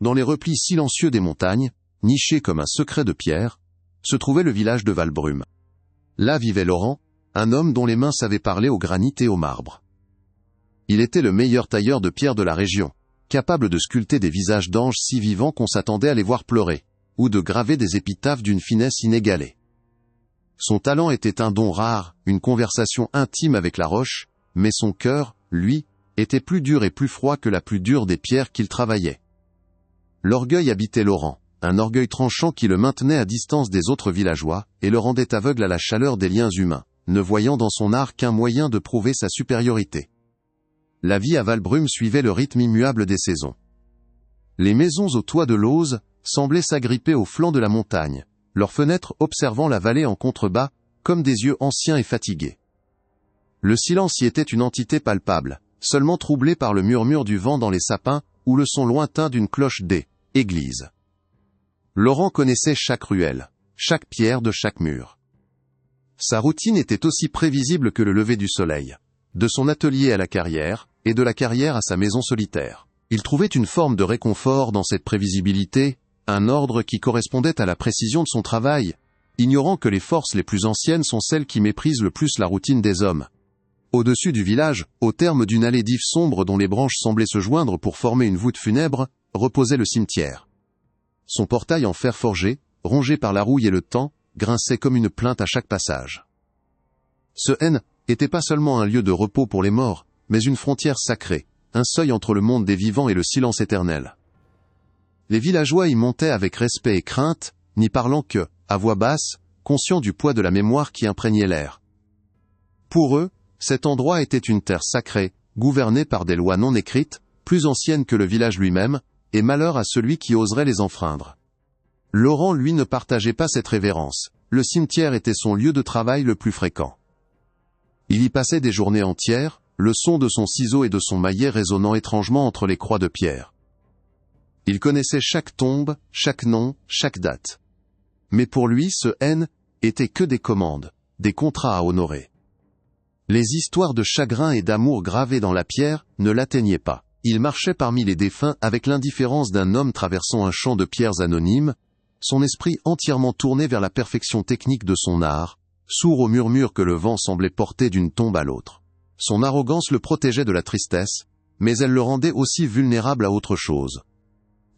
Dans les replis silencieux des montagnes, niché comme un secret de pierre, se trouvait le village de Valbrume. Là vivait Laurent, un homme dont les mains savaient parler au granit et au marbre. Il était le meilleur tailleur de pierre de la région, capable de sculpter des visages d'anges si vivants qu'on s'attendait à les voir pleurer, ou de graver des épitaphes d'une finesse inégalée. Son talent était un don rare, une conversation intime avec la roche, mais son cœur, lui, était plus dur et plus froid que la plus dure des pierres qu'il travaillait. L'orgueil habitait Laurent, un orgueil tranchant qui le maintenait à distance des autres villageois, et le rendait aveugle à la chaleur des liens humains, ne voyant dans son art qu'un moyen de prouver sa supériorité. La vie à Valbrume suivait le rythme immuable des saisons. Les maisons au toit de lauze semblaient s'agripper au flanc de la montagne, leurs fenêtres observant la vallée en contrebas, comme des yeux anciens et fatigués. Le silence y était une entité palpable, seulement troublé par le murmure du vent dans les sapins, ou le son lointain d'une cloche des églises. Laurent connaissait chaque ruelle, chaque pierre de chaque mur. Sa routine était aussi prévisible que le lever du soleil, de son atelier à la carrière, et de la carrière à sa maison solitaire. Il trouvait une forme de réconfort dans cette prévisibilité, un ordre qui correspondait à la précision de son travail, ignorant que les forces les plus anciennes sont celles qui méprisent le plus la routine des hommes. Au-dessus du village, au terme d'une allée d'ifs sombre dont les branches semblaient se joindre pour former une voûte funèbre, reposait le cimetière. Son portail en fer forgé, rongé par la rouille et le temps, grinçait comme une plainte à chaque passage. Ce N n'était pas seulement un lieu de repos pour les morts, mais une frontière sacrée, un seuil entre le monde des vivants et le silence éternel. Les villageois y montaient avec respect et crainte, n'y parlant que, à voix basse, conscients du poids de la mémoire qui imprégnait l'air. Pour eux, cet endroit était une terre sacrée, gouvernée par des lois non écrites, plus anciennes que le village lui-même, et malheur à celui qui oserait les enfreindre. Laurent, lui, ne partageait pas cette révérence. Le cimetière était son lieu de travail le plus fréquent. Il y passait des journées entières, le son de son ciseau et de son maillet résonnant étrangement entre les croix de pierre. Il connaissait chaque tombe, chaque nom, chaque date. Mais pour lui, ce N était que des commandes, des contrats à honorer. Les histoires de chagrin et d'amour gravées dans la pierre ne l'atteignaient pas. Il marchait parmi les défunts avec l'indifférence d'un homme traversant un champ de pierres anonymes, son esprit entièrement tourné vers la perfection technique de son art, sourd aux murmures que le vent semblait porter d'une tombe à l'autre. Son arrogance le protégeait de la tristesse, mais elle le rendait aussi vulnérable à autre chose.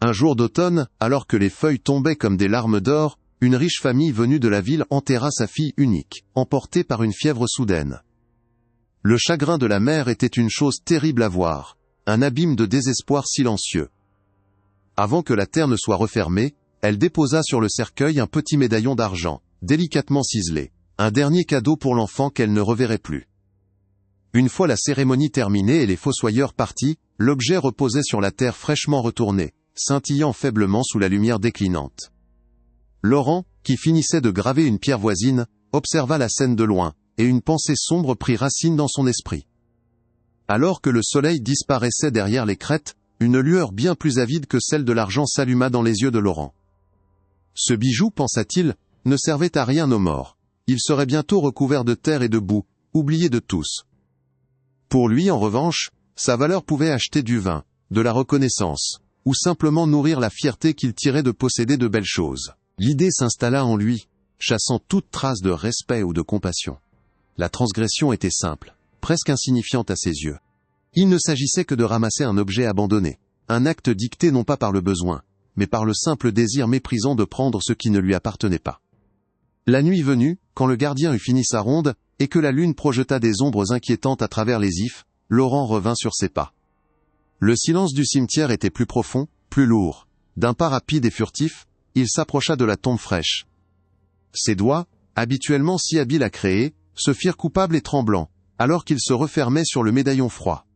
Un jour d'automne, alors que les feuilles tombaient comme des larmes d'or, une riche famille venue de la ville enterra sa fille unique, emportée par une fièvre soudaine. Le chagrin de la mère était une chose terrible à voir, un abîme de désespoir silencieux. Avant que la terre ne soit refermée, elle déposa sur le cercueil un petit médaillon d'argent, délicatement ciselé, un dernier cadeau pour l'enfant qu'elle ne reverrait plus. Une fois la cérémonie terminée et les fossoyeurs partis, l'objet reposait sur la terre fraîchement retournée, scintillant faiblement sous la lumière déclinante. Laurent, qui finissait de graver une pierre voisine, observa la scène de loin, et une pensée sombre prit racine dans son esprit. Alors que le soleil disparaissait derrière les crêtes, une lueur bien plus avide que celle de l'argent s'alluma dans les yeux de Laurent. Ce bijou, pensa-t-il, ne servait à rien aux morts. Il serait bientôt recouvert de terre et de boue, oublié de tous. Pour lui, en revanche, sa valeur pouvait acheter du vin, de la reconnaissance, ou simplement nourrir la fierté qu'il tirait de posséder de belles choses. L'idée s'installa en lui, chassant toute trace de respect ou de compassion. La transgression était simple, presque insignifiante à ses yeux. Il ne s'agissait que de ramasser un objet abandonné, un acte dicté non pas par le besoin, mais par le simple désir méprisant de prendre ce qui ne lui appartenait pas. La nuit venue, quand le gardien eut fini sa ronde, et que la lune projeta des ombres inquiétantes à travers les ifs, Laurent revint sur ses pas. Le silence du cimetière était plus profond, plus lourd. D'un pas rapide et furtif, il s'approcha de la tombe fraîche. Ses doigts, habituellement si habiles à créer, se firent coupables et tremblants, alors qu'il se refermait sur le médaillon froid.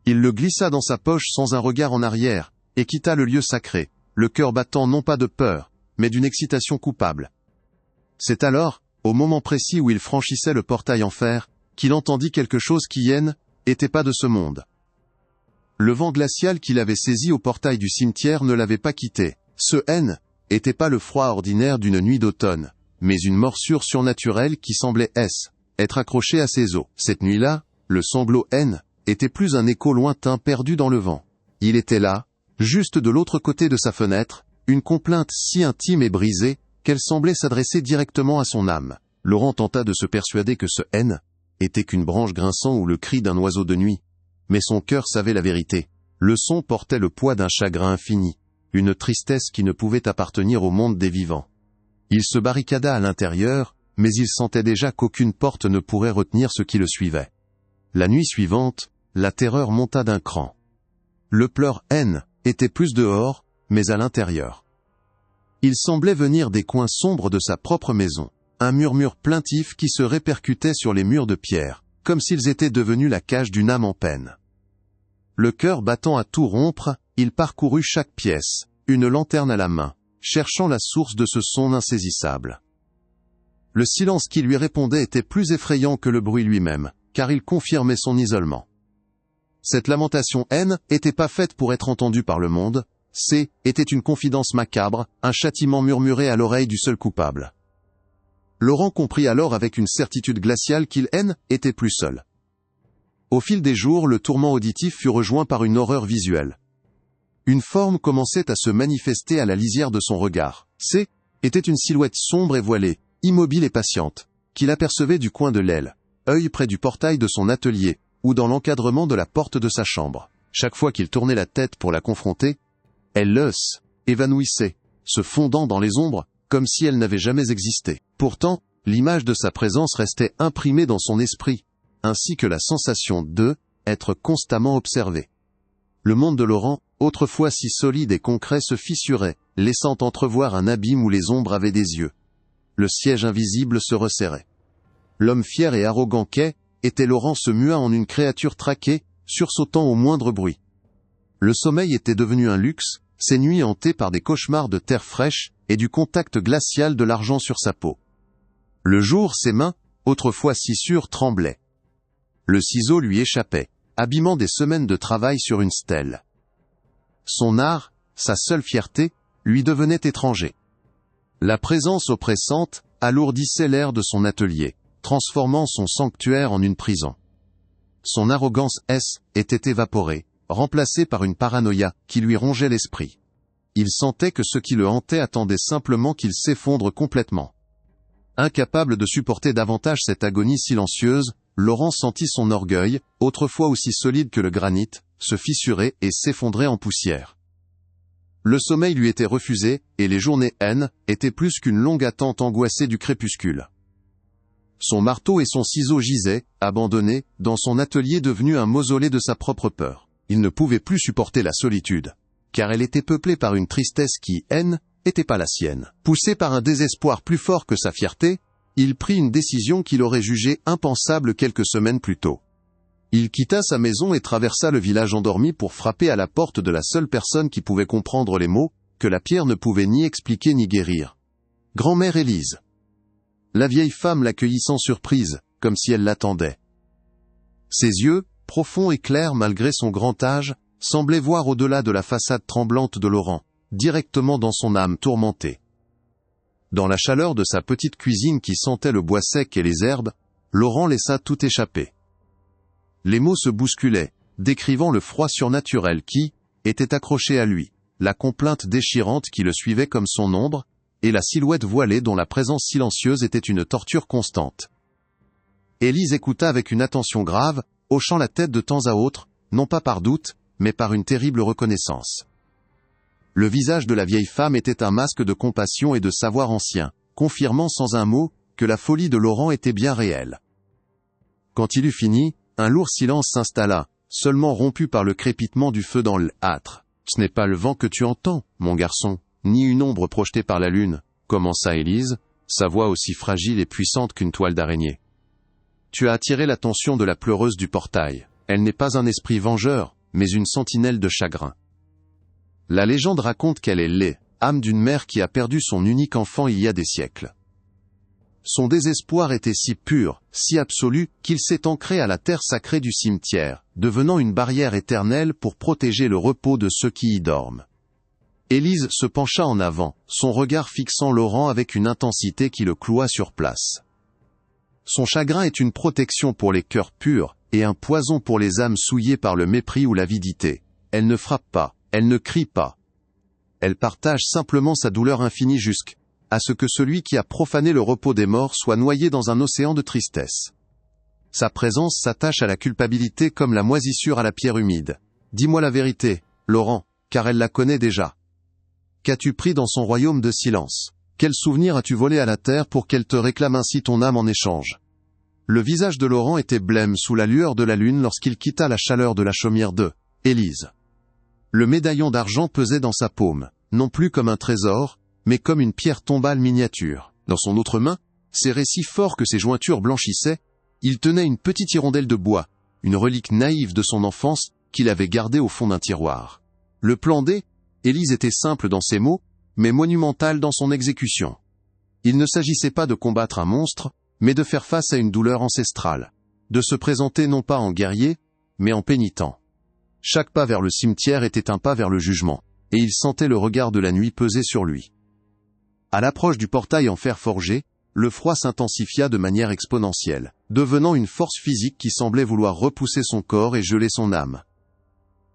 Il le glissa dans sa poche sans un regard en arrière, et quitta le lieu sacré, le cœur battant non pas de peur, mais d'une excitation coupable. C'est alors, au moment précis où il franchissait le portail en fer, qu'il entendit quelque chose qui n'était pas de ce monde. Le vent glacial qui l'avait saisi au portail du cimetière ne l'avait pas quitté. Ce n'était pas le froid ordinaire d'une nuit d'automne, mais une morsure surnaturelle qui semblait être accrochée à ses os. Cette nuit-là, le sanglot était plus un écho lointain perdu dans le vent. Il était là, Juste de l'autre côté de sa fenêtre, une complainte si intime et brisée, qu'elle semblait s'adresser directement à son âme. Laurent tenta de se persuader que ce « N » était qu'une branche grinçant ou le cri d'un oiseau de nuit. Mais son cœur savait la vérité. Le son portait le poids d'un chagrin infini, une tristesse qui ne pouvait appartenir au monde des vivants. Il se barricada à l'intérieur, mais il sentait déjà qu'aucune porte ne pourrait retenir ce qui le suivait. La nuit suivante, la terreur monta d'un cran. Le pleur N était plus dehors, mais à l'intérieur. Il semblait venir des coins sombres de sa propre maison, un murmure plaintif qui se répercutait sur les murs de pierre, comme s'ils étaient devenus la cage d'une âme en peine. Le cœur battant à tout rompre, il parcourut chaque pièce, une lanterne à la main, cherchant la source de ce son insaisissable. Le silence qui lui répondait était plus effrayant que le bruit lui-même, car il confirmait son isolement. Cette lamentation N était pas faite pour être entendue par le monde, était une confidence macabre, un châtiment murmuré à l'oreille du seul coupable. Laurent comprit alors avec une certitude glaciale qu'il N était plus seul. Au fil des jours, le tourment auditif fut rejoint par une horreur visuelle. Une forme commençait à se manifester à la lisière de son regard. Était une silhouette sombre et voilée, immobile et patiente, qu'il apercevait du coin de l'aile, œil près du portail de son atelier, ou dans l'encadrement de la porte de sa chambre. Chaque fois qu'il tournait la tête pour la confronter, elle évanouissait, se fondant dans les ombres, comme si elle n'avait jamais existé. Pourtant, l'image de sa présence restait imprimée dans son esprit, ainsi que la sensation être constamment observé. Le monde de Laurent, autrefois si solide et concret, se fissurait, laissant entrevoir un abîme où les ombres avaient des yeux. Le siège invisible se resserrait. L'homme fier et arrogant qu'est, était Laurent se mua en une créature traquée, sursautant au moindre bruit. Le sommeil était devenu un luxe, ses nuits hantées par des cauchemars de terre fraîche et du contact glacial de l'argent sur sa peau. Le jour, ses mains, autrefois si sûres, tremblaient. Le ciseau lui échappait, abîmant des semaines de travail sur une stèle. Son art, sa seule fierté, lui devenait étranger. La présence oppressante alourdissait l'air de son atelier, transformant son sanctuaire en une prison. Son arrogance était évaporée, remplacée par une paranoïa qui lui rongeait l'esprit. Il sentait que ce qui le hantait attendait simplement qu'il s'effondre complètement. Incapable de supporter davantage cette agonie silencieuse, Laurent sentit son orgueil, autrefois aussi solide que le granit, se fissurer et s'effondrer en poussière. Le sommeil lui était refusé, et les journées N étaient plus qu'une longue attente angoissée du crépuscule. Son marteau et son ciseau gisaient, abandonnés, dans son atelier devenu un mausolée de sa propre peur. Il ne pouvait plus supporter la solitude, car elle était peuplée par une tristesse qui, n'était pas la sienne. Poussé par un désespoir plus fort que sa fierté, il prit une décision qu'il aurait jugée impensable quelques semaines plus tôt. Il quitta sa maison et traversa le village endormi pour frapper à la porte de la seule personne qui pouvait comprendre les mots, que la pierre ne pouvait ni expliquer ni guérir. Grand-mère Élise. La vieille femme l'accueillit sans surprise, comme si elle l'attendait. Ses yeux, profonds et clairs malgré son grand âge, semblaient voir au-delà de la façade tremblante de Laurent, directement dans son âme tourmentée. Dans la chaleur de sa petite cuisine qui sentait le bois sec et les herbes, Laurent laissa tout échapper. Les mots se bousculaient, décrivant le froid surnaturel qui était accroché à lui, la complainte déchirante qui le suivait comme son ombre, et la silhouette voilée dont la présence silencieuse était une torture constante. Élise écouta avec une attention grave, hochant la tête de temps à autre, non pas par doute, mais par une terrible reconnaissance. Le visage de la vieille femme était un masque de compassion et de savoir ancien, confirmant sans un mot que la folie de Laurent était bien réelle. Quand il eut fini, un lourd silence s'installa, seulement rompu par le crépitement du feu dans l'âtre. « Ce n'est pas le vent que tu entends, mon garçon, ni une ombre projetée par la lune, » commença Élise, sa voix aussi fragile et puissante qu'une toile d'araignée. « Tu as attiré l'attention de la pleureuse du portail. Elle n'est pas un esprit vengeur, mais une sentinelle de chagrin. La légende raconte qu'elle est l'âme d'une mère qui a perdu son unique enfant il y a des siècles. Son désespoir était si pur, si absolu, qu'il s'est ancré à la terre sacrée du cimetière, devenant une barrière éternelle pour protéger le repos de ceux qui y dorment. » Élise se pencha en avant, son regard fixant Laurent avec une intensité qui le cloua sur place. Son chagrin est une protection pour les cœurs purs, et un poison pour les âmes souillées par le mépris ou l'avidité. Elle ne frappe pas, Elle ne crie pas. Elle partage simplement sa douleur infinie jusqu'à ce que celui qui a profané le repos des morts soit noyé dans un océan de tristesse. Sa présence s'attache à la culpabilité comme la moisissure à la pierre humide. Dis-moi la vérité, Laurent, car elle la connaît déjà. Qu'as-tu pris dans son royaume de silence? Quel souvenir as-tu volé à la terre pour qu'elle te réclame ainsi ton âme en échange? Le visage de Laurent était blême sous la lueur de la lune lorsqu'il quitta la chaleur de la chaumière de Élise. Le médaillon d'argent pesait dans sa paume, non plus comme un trésor, mais comme une pierre tombale miniature. Dans son autre main, serré si fort que ses jointures blanchissaient, il tenait une petite hirondelle de bois, une relique naïve de son enfance qu'il avait gardée au fond d'un tiroir. Le plan D, Élise était simple dans ses mots, mais monumental dans son exécution. Il ne s'agissait pas de combattre un monstre, mais de faire face à une douleur ancestrale, de se présenter non pas en guerrier, mais en pénitent. Chaque pas vers le cimetière était un pas vers le jugement, et il sentait le regard de la nuit peser sur lui. À l'approche du portail en fer forgé, le froid s'intensifia de manière exponentielle, devenant une force physique qui semblait vouloir repousser son corps et geler son âme.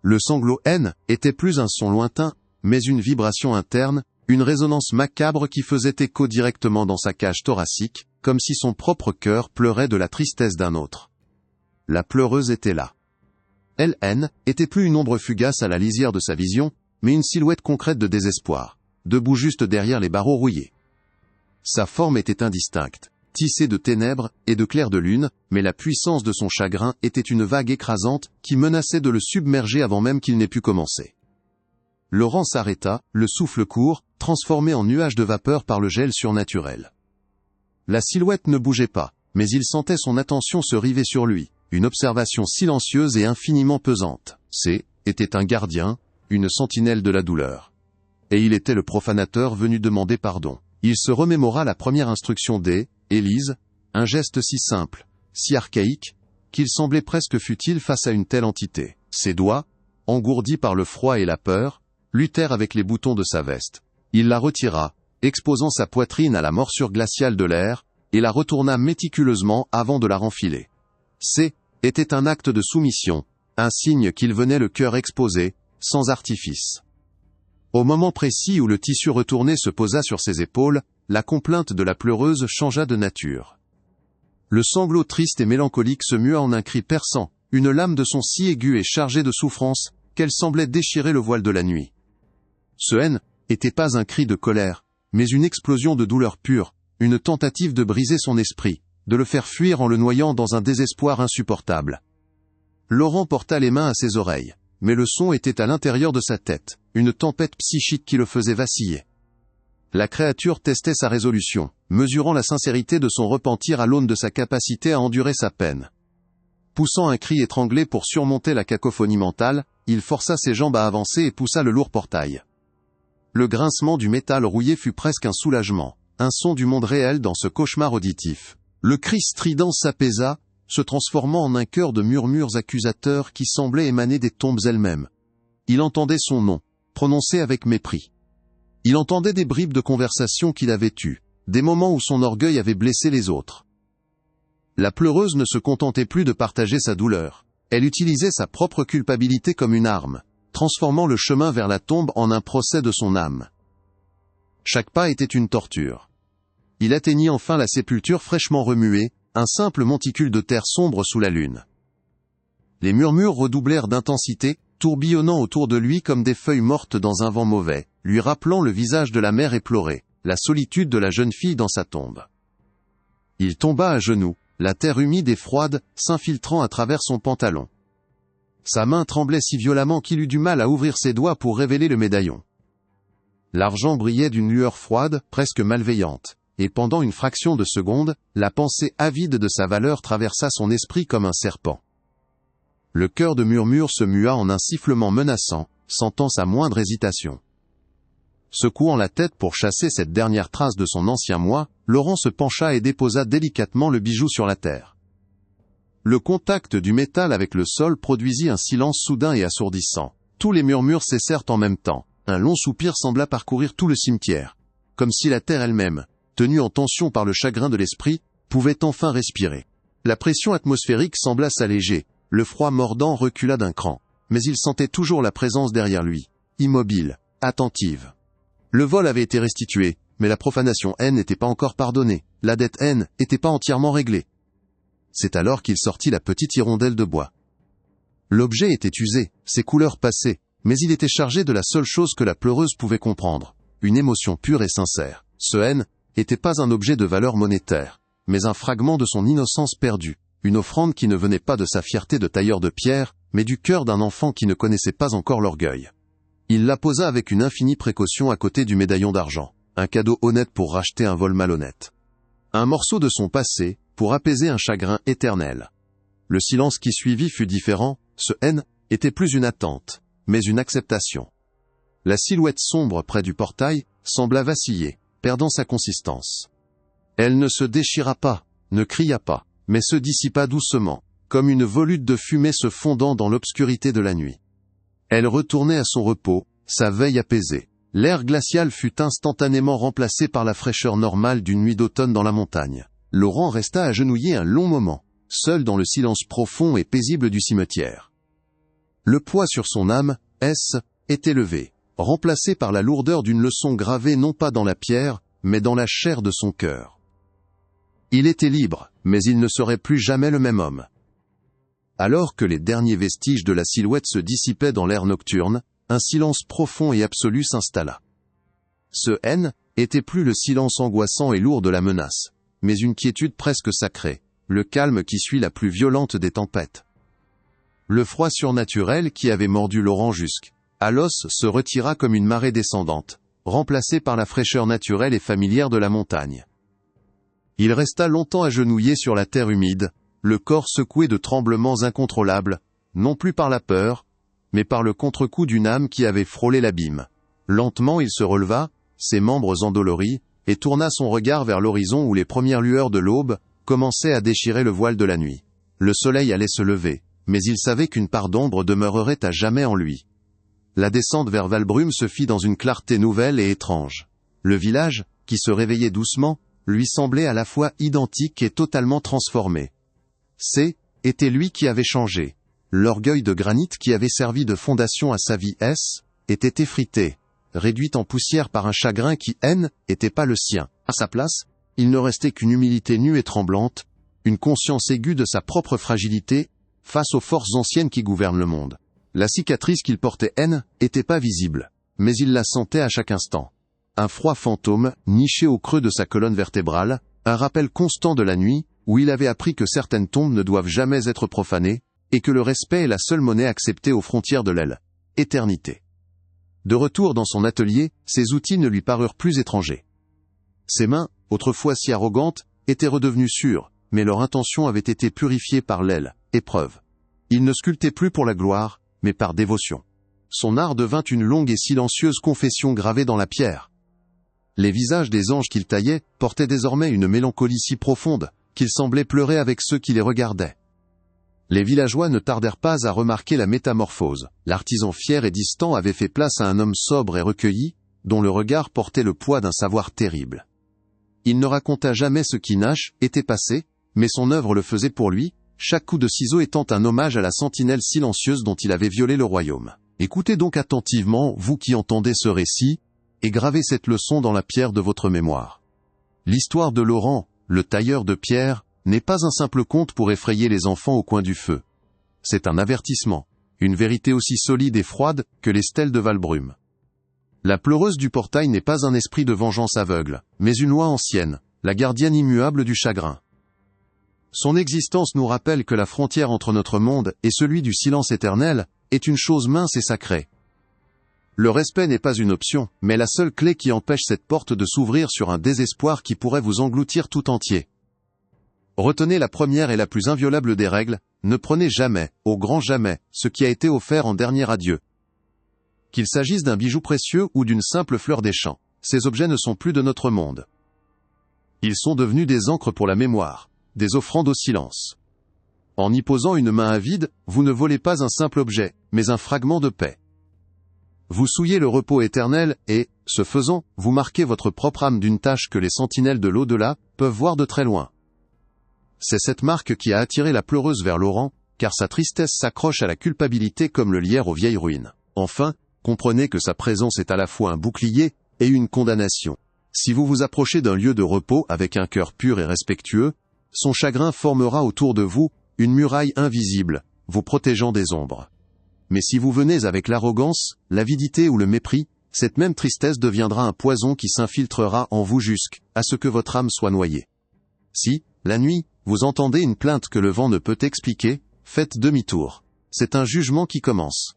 Le sanglot haine était plus un son lointain, mais une vibration interne, une résonance macabre qui faisait écho directement dans sa cage thoracique, comme si son propre cœur pleurait de la tristesse d'un autre. La pleureuse était là. Elle était plus une ombre fugace à la lisière de sa vision, mais une silhouette concrète de désespoir, debout juste derrière les barreaux rouillés. Sa forme était indistincte, tissée de ténèbres et de clairs de lune, mais la puissance de son chagrin était une vague écrasante qui menaçait de le submerger avant même qu'il n'ait pu commencer. Laurent s'arrêta, le souffle court, transformé en nuage de vapeur par le gel surnaturel. La silhouette ne bougeait pas, mais il sentait son attention se river sur lui, une observation silencieuse et infiniment pesante. Était un gardien, une sentinelle de la douleur. Et il était le profanateur venu demander pardon. Il se remémora la première instruction Élise, un geste si simple, si archaïque, qu'il semblait presque futile face à une telle entité. Ses doigts, engourdis par le froid et la peur, luttèrent avec les boutons de sa veste. Il la retira, exposant sa poitrine à la morsure glaciale de l'air, et la retourna méticuleusement avant de la renfiler. Était un acte de soumission, un signe qu'il venait le cœur exposé, sans artifice. Au moment précis où le tissu retourné se posa sur ses épaules, la complainte de la pleureuse changea de nature. Le sanglot triste et mélancolique se mua en un cri perçant, une lame de son si aiguë et chargée de souffrance, qu'elle semblait déchirer le voile de la nuit. Ce était pas un cri de colère, mais une explosion de douleur pure, une tentative de briser son esprit, de le faire fuir en le noyant dans un désespoir insupportable. Laurent porta les mains à ses oreilles, mais le son était à l'intérieur de sa tête, une tempête psychique qui le faisait vaciller. La créature testait sa résolution, mesurant la sincérité de son repentir à l'aune de sa capacité à endurer sa peine. Poussant un cri étranglé pour surmonter la cacophonie mentale, il força ses jambes à avancer et poussa le lourd portail. Le grincement du métal rouillé fut presque un soulagement, un son du monde réel dans ce cauchemar auditif. Le cri strident s'apaisa, se transformant en un chœur de murmures accusateurs qui semblaient émaner des tombes elles-mêmes. Il entendait son nom, prononcé avec mépris. Il entendait des bribes de conversation qu'il avait eues, des moments où son orgueil avait blessé les autres. La pleureuse ne se contentait plus de partager sa douleur. Elle utilisait sa propre culpabilité comme une arme, transformant le chemin vers la tombe en un procès de son âme. Chaque pas était une torture. Il atteignit enfin la sépulture fraîchement remuée, un simple monticule de terre sombre sous la lune. Les murmures redoublèrent d'intensité, tourbillonnant autour de lui comme des feuilles mortes dans un vent mauvais, lui rappelant le visage de la mère éplorée, la solitude de la jeune fille dans sa tombe. Il tomba à genoux, la terre humide et froide s'infiltrant à travers son pantalon. Sa main tremblait si violemment qu'il eut du mal à ouvrir ses doigts pour révéler le médaillon. L'argent brillait d'une lueur froide, presque malveillante, et pendant une fraction de seconde, la pensée avide de sa valeur traversa son esprit comme un serpent. Le cœur de Murmure se mua en un sifflement menaçant, sentant sa moindre hésitation. Secouant la tête pour chasser cette dernière trace de son ancien moi, Laurent se pencha et déposa délicatement le bijou sur la terre. Le contact du métal avec le sol produisit un silence soudain et assourdissant. Tous les murmures cessèrent en même temps. Un long soupir sembla parcourir tout le cimetière. Comme si la terre elle-même, tenue en tension par le chagrin de l'esprit, pouvait enfin respirer. La pression atmosphérique sembla s'alléger. Le froid mordant recula d'un cran. Mais il sentait toujours la présence derrière lui. immobile, attentive. Le vol avait été restitué, mais la profanation N n'était pas encore pardonnée, la dette N n'était pas entièrement réglée. C'est alors qu'il sortit la petite hirondelle de bois. L'objet était usé, ses couleurs passées, mais il était chargé de la seule chose que la pleureuse pouvait comprendre, une émotion pure et sincère. Ce N n'était pas un objet de valeur monétaire, mais un fragment de son innocence perdue, une offrande qui ne venait pas de sa fierté de tailleur de pierre, mais du cœur d'un enfant qui ne connaissait pas encore l'orgueil. Il la posa avec une infinie précaution à côté du médaillon d'argent, un cadeau honnête pour racheter un vol malhonnête. Un morceau de son passé, pour apaiser un chagrin éternel. Le silence qui suivit fut différent, ce N était plus une attente, mais une acceptation. La silhouette sombre près du portail sembla vaciller, perdant sa consistance. Elle ne se déchira pas, ne cria pas, mais se dissipa doucement, comme une volute de fumée se fondant dans l'obscurité de la nuit. Elle retournait à son repos, sa veille apaisée. L'air glacial fut instantanément remplacé par la fraîcheur normale d'une nuit d'automne dans la montagne. Laurent resta agenouillé un long moment, seul dans le silence profond et paisible du cimetière. Le poids sur son âme, était levé, remplacé par la lourdeur d'une leçon gravée non pas dans la pierre, mais dans la chair de son cœur. Il était libre, mais il ne serait plus jamais le même homme. Alors que les derniers vestiges de la silhouette se dissipaient dans l'air nocturne, un silence profond et absolu s'installa. Ce N était plus le silence angoissant et lourd de la menace, mais une quiétude presque sacrée, le calme qui suit la plus violente des tempêtes. Le froid surnaturel qui avait mordu Laurent jusqu'à l'os se retira comme une marée descendante, remplacé par la fraîcheur naturelle et familière de la montagne. Il resta longtemps agenouillé sur la terre humide, le corps secoué de tremblements incontrôlables, non plus par la peur, mais par le contre-coup d'une âme qui avait frôlé l'abîme. Lentement il se releva, ses membres endoloris, et tourna son regard vers l'horizon où les premières lueurs de l'aube commençaient à déchirer le voile de la nuit. Le soleil allait se lever, mais il savait qu'une part d'ombre demeurerait à jamais en lui. La descente vers Valbrume se fit dans une clarté nouvelle et étrange. Le village, qui se réveillait doucement, lui semblait à la fois identique et totalement transformé. Était lui qui avait changé. L'orgueil de granit qui avait servi de fondation à sa vie était effrité, réduit en poussière par un chagrin qui n'était pas le sien. À sa place, il ne restait qu'une humilité nue et tremblante, une conscience aiguë de sa propre fragilité, face aux forces anciennes qui gouvernent le monde. La cicatrice qu'il portait n'était pas visible, mais il la sentait à chaque instant. Un froid fantôme, niché au creux de sa colonne vertébrale, un rappel constant de la nuit, où il avait appris que certaines tombes ne doivent jamais être profanées, et que le respect est la seule monnaie acceptée aux frontières de l'éternité. De retour dans son atelier, ses outils ne lui parurent plus étrangers. Ses mains, autrefois si arrogantes, étaient redevenues sûres, mais leur intention avait été purifiée par l'épreuve. Il ne sculptait plus pour la gloire, mais par dévotion. Son art devint une longue et silencieuse confession gravée dans la pierre. Les visages des anges qu'il taillait portaient désormais une mélancolie si profonde, qu'il semblait pleurer avec ceux qui les regardaient. Les villageois ne tardèrent pas à remarquer la métamorphose. L'artisan fier et distant avait fait place à un homme sobre et recueilli, dont le regard portait le poids d'un savoir terrible. Il ne raconta jamais ce qui était passé, mais son œuvre le faisait pour lui, chaque coup de ciseau étant un hommage à la sentinelle silencieuse dont il avait violé le royaume. Écoutez donc attentivement, vous qui entendez ce récit, et gravez cette leçon dans la pierre de votre mémoire. L'histoire de Laurent, le tailleur de pierre, n'est pas un simple conte pour effrayer les enfants au coin du feu. C'est un avertissement, une vérité aussi solide et froide que les stèles de Valbrume. La pleureuse du portail n'est pas un esprit de vengeance aveugle, mais une loi ancienne, la gardienne immuable du chagrin. Son existence nous rappelle que la frontière entre notre monde et celui du silence éternel est une chose mince et sacrée. Le respect n'est pas une option, mais la seule clé qui empêche cette porte de s'ouvrir sur un désespoir qui pourrait vous engloutir tout entier. Retenez la première et la plus inviolable des règles, ne prenez jamais, au grand jamais, ce qui a été offert en dernier adieu. Qu'il s'agisse d'un bijou précieux ou d'une simple fleur des champs, ces objets ne sont plus de notre monde. Ils sont devenus des encres pour la mémoire, des offrandes au silence. En y posant une main avide, vous ne volez pas un simple objet, mais un fragment de paix. Vous souillez le repos éternel et, ce faisant, vous marquez votre propre âme d'une tache que les sentinelles de l'au-delà peuvent voir de très loin. C'est cette marque qui a attiré la pleureuse vers Laurent, car sa tristesse s'accroche à la culpabilité comme le lierre aux vieilles ruines. Enfin, comprenez que sa présence est à la fois un bouclier et une condamnation. Si vous vous approchez d'un lieu de repos avec un cœur pur et respectueux, son chagrin formera autour de vous une muraille invisible, vous protégeant des ombres. Mais si vous venez avec l'arrogance, l'avidité ou le mépris, cette même tristesse deviendra un poison qui s'infiltrera en vous jusqu'à ce que votre âme soit noyée. Si, la nuit, vous entendez une plainte que le vent ne peut expliquer, faites demi-tour. C'est un jugement qui commence.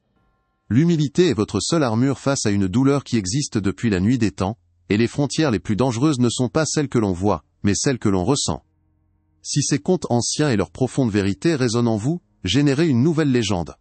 L'humilité est votre seule armure face à une douleur qui existe depuis la nuit des temps, et les frontières les plus dangereuses ne sont pas celles que l'on voit, mais celles que l'on ressent. Si ces contes anciens et leur profonde vérité résonnent en vous, générez une nouvelle légende.